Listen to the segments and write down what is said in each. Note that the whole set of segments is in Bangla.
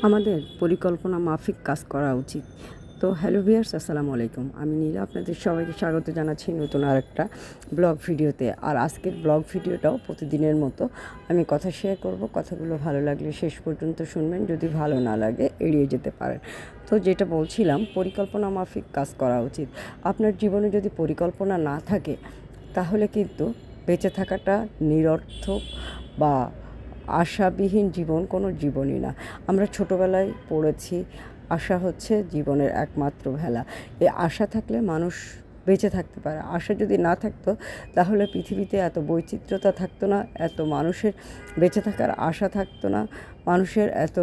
আমাদের পরিকল্পনা মাফিক কাজ করা উচিত। তো হ্যালো ভিউয়ার্স, আসসালামু আলাইকুম। আমি নীলা আপনাদের সবাইকে স্বাগত জানাচ্ছি নতুন আরেকটা ব্লগ ভিডিওতে। আর আজকের ব্লগ ভিডিওটাও প্রতিদিনের মতো আমি কথা শেয়ার করব। কথাগুলো ভালো লাগলে শেষ পর্যন্ত শুনবেন, যদি ভালো না লাগে এড়িয়ে যেতে পারেন। তো যেটা বলছিলাম, পরিকল্পনা মাফিক কাজ করা উচিত। আপনার জীবনে যদি পরিকল্পনা না থাকে তাহলে কিন্তু বেঁচে থাকাটা নিরর্থক বা আশাবিহীন জীবন কোনো জীবনই না। আমরা ছোটোবেলায় পড়েছি, আশা হচ্ছে জীবনের একমাত্র ভেলা। এই আশা থাকলে মানুষ বেঁচে থাকতে পারে। আশা যদি না থাকতো তাহলে পৃথিবীতে এত বৈচিত্র্যতা থাকতো না, এত মানুষের বেঁচে থাকার আশা থাকতো না, মানুষের এত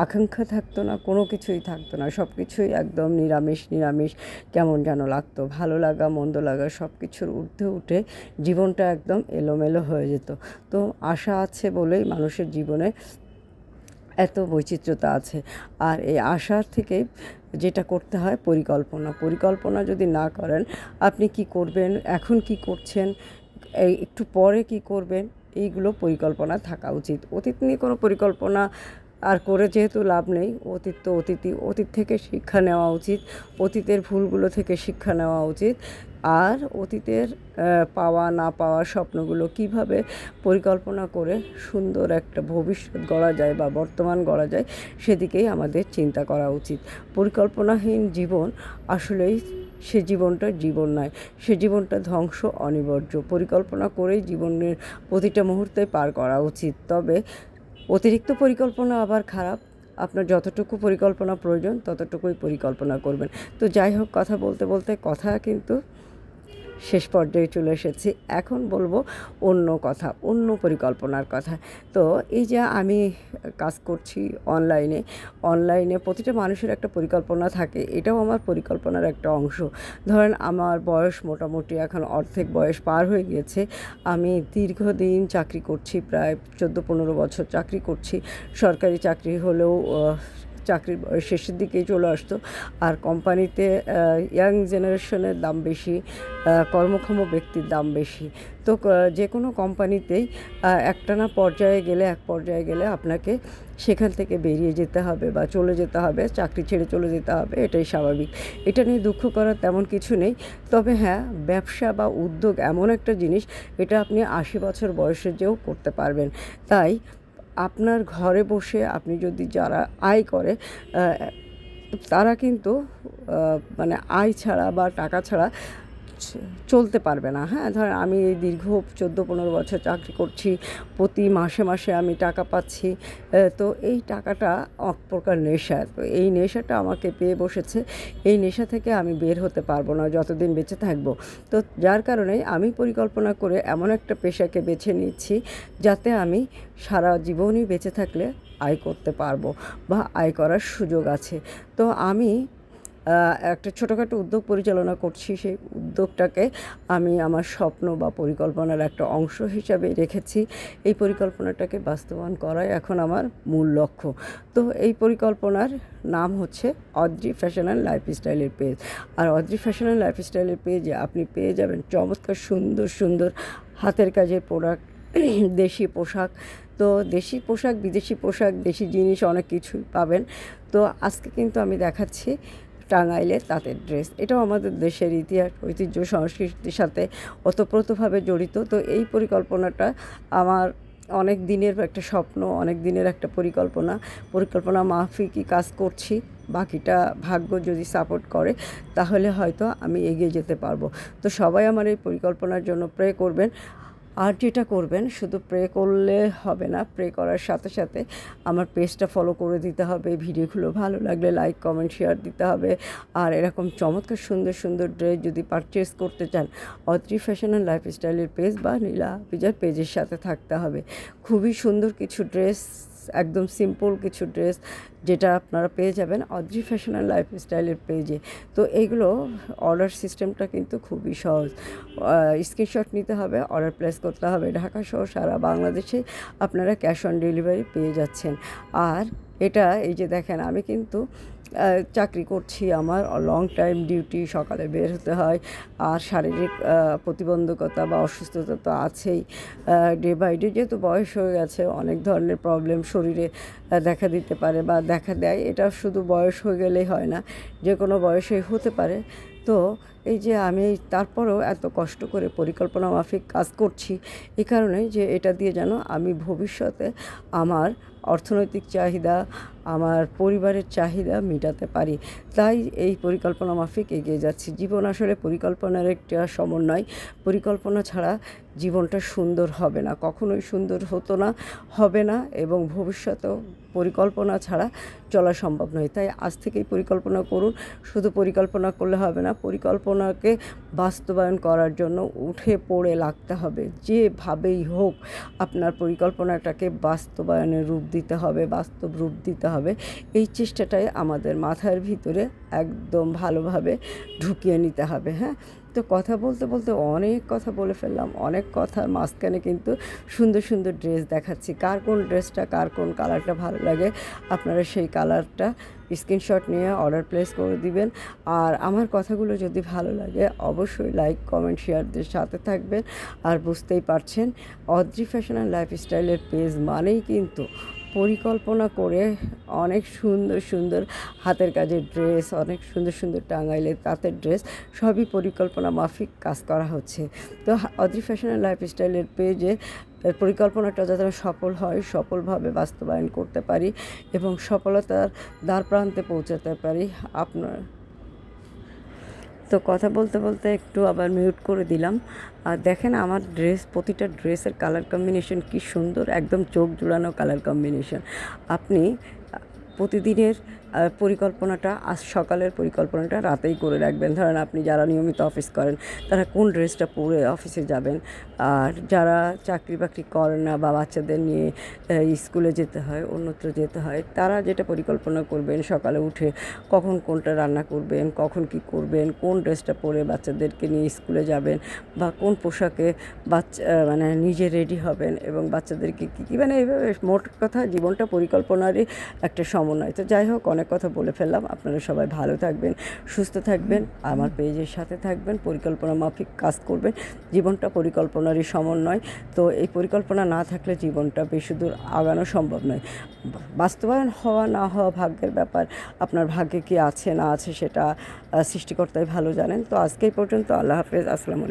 আকাঙ্ক্ষা থাকতো না, কোনো কিছুই থাকতো না। সব কিছুই একদম নিরামিষ নিরামিষ কেমন যেন লাগতো। ভালো লাগা মন্দ লাগা সব কিছুর ঊর্ধ্বে উঠে জীবনটা একদম এলোমেলো হয়ে যেত। তো আশা আছে বলেই মানুষের জীবনে এত বৈচিত্র্যতা আছে। আর এই আশার থেকে যেটা করতে হয় পরিকল্পনা। পরিকল্পনা যদি না করেন, আপনি কি করবেন, এখন কি করছেন, এই একটু পরে কি করবেন, এইগুলো পরিকল্পনা থাকা উচিত। অতীত নিয়ে কোনো পরিকল্পনা আর করে যেহেতু লাভ নেই। অতীত তো অতীতই, অতীত থেকে শিক্ষা নেওয়া উচিত, অতীতের ভুলগুলো থেকে শিক্ষা নেওয়া উচিত। আর অতীতের পাওয়া না পাওয়া স্বপ্নগুলো কিভাবে পরিকল্পনা করে সুন্দর একটা ভবিষ্যৎ গড়া যায় বা বর্তমান গড়া যায়, সেদিকেই আমাদের চিন্তা করা উচিত। পরিকল্পনাহীন জীবন আসলেই সে জীবনটা জীবন নয়, সে জীবনটা ধ্বংস অনিবার্য। পরিকল্পনা করেই জীবনের প্রতিটা মুহূর্তে পার করা উচিত। তবে অতিরিক্ত পরিকল্পনা আবার খারাপ। আপনার যতটুকু পরিকল্পনা প্রয়োজন ততটুকুই পরিকল্পনা করবেন। তো যাই হোক, কথা বলতে বলতে কথা কিন্তু শেষ পর্যায়ে চলে এসেছি। এখন বলবো অন্য কথা, অন্য পরিকল্পনার কথা। তো এই যে আমি কাজ করছি অনলাইনে, অনলাইনে প্রতিটা মানুষের একটা পরিকল্পনা থাকে, এটাও আমার পরিকল্পনার একটা অংশ। ধরেন আমার বয়স মোটামুটি এখন অর্ধেক বয়স পার হয়ে গিয়েছে। আমি দীর্ঘদিন চাকরি করছি, প্রায় 14-15 বছর চাকরি করছি। সরকারি চাকরি হলেও চাকরির শেষের দিকেই চলে আসতো। আর কোম্পানিতে ইয়াং জেনারেশনের দাম বেশি, কর্মক্ষম ব্যক্তির দাম বেশি। তো যে কোনো কোম্পানিতেই একটানা পর্যায়ে গেলে, এক পর্যায়ে গেলে আপনাকে সেখান থেকে বেরিয়ে যেতে হবে বা চলে যেতে হবে, চাকরি ছেড়ে চলে যেতে হবে, এটাই স্বাভাবিক। এটা নিয়ে দুঃখ করার তেমন কিছু নেই। তবে হ্যাঁ, ব্যবসা বা উদ্যোগ এমন একটা জিনিস, এটা আপনি 80 বছর বয়সে যেও করতে পারবেন। তাই আপনার ঘরে বসে আপনি যদি যারা আয় করে তারা কিন্তু মানে আয় ছাড়া বা টাকা ছাড়া চলতে পারবে না। হ্যাঁ, ধরেন আমি এই দীর্ঘ 14-15 বছর চাকরি করছি, প্রতি মাসে মাসে আমি টাকা পাচ্ছি। তো এই টাকাটা এক প্রকার নেশা। তো এই নেশাটা আমাকে পেয়ে বসেছে। এই নেশা থেকে আমি বের হতে পারবো না যতদিন বেঁচে থাকবো। তো যার কারণে আমি পরিকল্পনা করে এমন একটা পেশাকে বেছে নিচ্ছি যাতে আমি সারা জীবনই বেঁচে থাকলে আয় করতে পারবো বা আয় করার সুযোগ আছে। তো আমি একটা ছোটোখাটো উদ্যোগ পরিচালনা করছি। সেই উদ্যোগটাকে আমি আমার স্বপ্ন বা পরিকল্পনার একটা অংশ হিসাবে রেখেছি। এই পরিকল্পনাটাকে বাস্তবায়ন করাই এখন আমার মূল লক্ষ্য। তো এই পরিকল্পনার নাম হচ্ছে অদ্রি ফ্যাশন অ্যান্ড লাইফস্টাইলের পেজ। আর অদ্রি ফ্যাশন অ্যান্ড লাইফস্টাইলের পেজে আপনি পেয়ে যাবেন চমৎকার সুন্দর সুন্দর হাতের কাজের প্রোডাক্ট, দেশি পোশাক। তো দেশি পোশাক, বিদেশি পোশাক, দেশি জিনিস অনেক কিছুই পাবেন। তো আজকে কিন্তু আমি দেখাচ্ছি টাঙ্গাইলের তাঁতের ড্রেস। এটাও আমাদের দেশের ইতিহাস, ঐতিহ্য, সংস্কৃতির সাথে ওতপ্রোতভাবে জড়িত। তো এই পরিকল্পনাটা আমার অনেক দিনের একটা স্বপ্ন, অনেক দিনের একটা পরিকল্পনা। পরিকল্পনা মাফিকই কাজ করছি। বাকিটা ভাগ্য যদি সাপোর্ট করে তাহলে হয়তো আমি এগিয়ে যেতে পারবো। তো সবাই আমার এই পরিকল্পনার জন্য প্রে করবেন। আর যেটা করবেন, শুধু প্রে করলে হবে না, প্রে করার সাথে সাথে আমার পেজটা ফলো করে দিতে হবে, ভিডিওগুলো ভালো লাগলে লাইক কমেন্ট শেয়ার দিতে হবে। আর এরকম চমৎকার সুন্দর সুন্দর ড্রেস যদি পারচেস করতে চান, অদ্রি ফ্যাশন অ্যান্ড লাইফস্টাইলের পেজ বা নীলা পিজার পেজের সাথে থাকতে হবে। খুবই সুন্দর কিছু ড্রেস, একদম সিম্পল কিছু ড্রেস যেটা আপনারা পেয়ে যাবেন অদ্রি ফ্যাশন অ্যান্ড লাইফস্টাইলের পেজে। তো এইগুলো অর্ডার সিস্টেমটা কিন্তু খুবই সহজ। স্ক্রিনশট নিতে হবে, অর্ডার প্লেস করতে হবে। ঢাকা সহ সারা বাংলাদেশে আপনারা ক্যাশ অন ডেলিভারি পেয়ে যাচ্ছেন। আর এটা এই যে দেখেন, আমি কিন্তু চাকরি করছি, আমার লং টাইম ডিউটি, সকালে বের হতে হয়, আর শারীরিক প্রতিবন্ধকতা বা অসুস্থতা তো আছেই। ডে বাই ডে যেহেতু বয়স হয়ে গেছে, অনেক ধরনের প্রবলেম শরীরে দেখা দিতে পারে বা দেখা দেয়। এটা শুধু বয়স হয়ে গেলেই হয় না, যে কোনো বয়সেই হতে পারে। তো এই যে আমি তারপরেও এত কষ্ট করে পরিকল্পনা মাফিক কাজ করছি, এই কারণে যে এটা দিয়ে যেন আমি ভবিষ্যতে আমার অর্থনৈতিক চাহিদা, আমার পরিবারের চাহিদা মেটাতে পারি। তাই এই পরিকল্পনা মাফিক এগিয়ে যাচ্ছি। জীবন আসলে পরিকল্পনার একটা সমন্বয়। পরিকল্পনা ছাড়া জীবনটা সুন্দর হবে না, কখনোই সুন্দর হতো না, হবে না, এবং ভবিষ্যতেও পরিকল্পনা ছাড়া চলা সম্ভব নয়। তাই আজ থেকেই পরিকল্পনা করুন। শুধু পরিকল্পনা করলে হবে না, পরিকল্পনাকে বাস্তবায়ন করার জন্য উঠে পড়ে লাগতে হবে। যেভাবেই হোক আপনার পরিকল্পনাটাকে বাস্তবায়নের রূপ দিতে হবে, বাস্তব রূপ দিতে হবে। এই চেষ্টাটাই আমাদের মাথার ভিতরে একদম ভালোভাবে ঢুকিয়ে নিতে হবে। হ্যাঁ, তো কথা বলতে বলতে অনেক কথা বলে ফেললাম। অনেক কথার মাঝখানে কিন্তু সুন্দর সুন্দর ড্রেস দেখাচ্ছি। কার কোন ড্রেসটা, কার কোন কালারটা ভালো লাগে, আপনারা সেই কালারটা স্ক্রিনশট নিয়ে অর্ডার প্লেস করে দিবেন। আর আমার কথাগুলো যদি ভালো লাগে অবশ্যই লাইক, কমেন্ট, শেয়ারদের সাথে থাকবেন। আর বুঝতেই পারছেন, অদ্রি ফ্যাশন অ্যান্ড লাইফস্টাইলের পেজ মানেই কিন্তু পরিকল্পনা করে অনেক সুন্দর সুন্দর হাতের কাজের ড্রেস, অনেক সুন্দর সুন্দর টাঙ্গাইলে তাঁতের ড্রেস, সবই পরিকল্পনা মাফিক কাজ করা হচ্ছে। তো অদ্রি ফ্যাশন অ্যান্ড লাইফস্টাইলের পেজে পরিকল্পনাটা যাতে সফল হয়, সফলভাবে বাস্তবায়ন করতে পারি এবং সফলতার দ্বার প্রান্তে পৌঁছাতে পারি আপনার। তো কথা বলতে বলতে একটু আবার মিউট করে দিলাম। আর দেখেন আমার ড্রেস, প্রতিটা ড্রেসের কালার কম্বিনেশন কি সুন্দর, একদম চোখ জুড়ানো কালার কম্বিনেশন। আপনি প্রতিদিনের পরিকল্পনাটা, আজ সকালের পরিকল্পনাটা রাতেই করে রাখবেন। ধরেন আপনি যারা নিয়মিত অফিস করেন তারা কোন ড্রেসটা পরে অফিসে যাবেন, আর যারা চাকরি বাকরি করেন না বা বাচ্চাদের নিয়ে স্কুলে যেতে হয়, অন্যত্র যেতে হয়, তারা যেটা পরিকল্পনা করবেন সকালে উঠে কখন কোনটা রান্না করবেন, কখন কি করবেন, কোন ড্রেসটা পরে বাচ্চাদেরকে নিয়ে স্কুলে যাবেন, বা কোন পোশাকে মানে নিজে রেডি হবেন এবং বাচ্চাদেরকে কী মানে এইভাবে মোট কথা জীবনটা পরিকল্পনারই একটা সমন্বয়। তো যাই হোক, অনেক কথা বলে ফেললাম। আপনারা সবাই ভালো থাকবেন, সুস্থ থাকবেন, আমার পেজের সাথে থাকবেন, পরিকল্পনা মাফিক কাজ করবেন। জীবনটা পরিকল্পনারই সমন্বয়। তো এই পরিকল্পনা না থাকলে জীবনটা বেশি দূর আগানো সম্ভব নয়। বাস্তবায়ন হওয়া না হওয়া ভাগ্যের ব্যাপার। আপনার ভাগ্যে কি আছে না আছে সেটা সৃষ্টিকর্তাই ভালো জানেন। তো আজকে এই পর্যন্ত। আল্লাহ হাফেজ, আসসালামু আলাইকুম।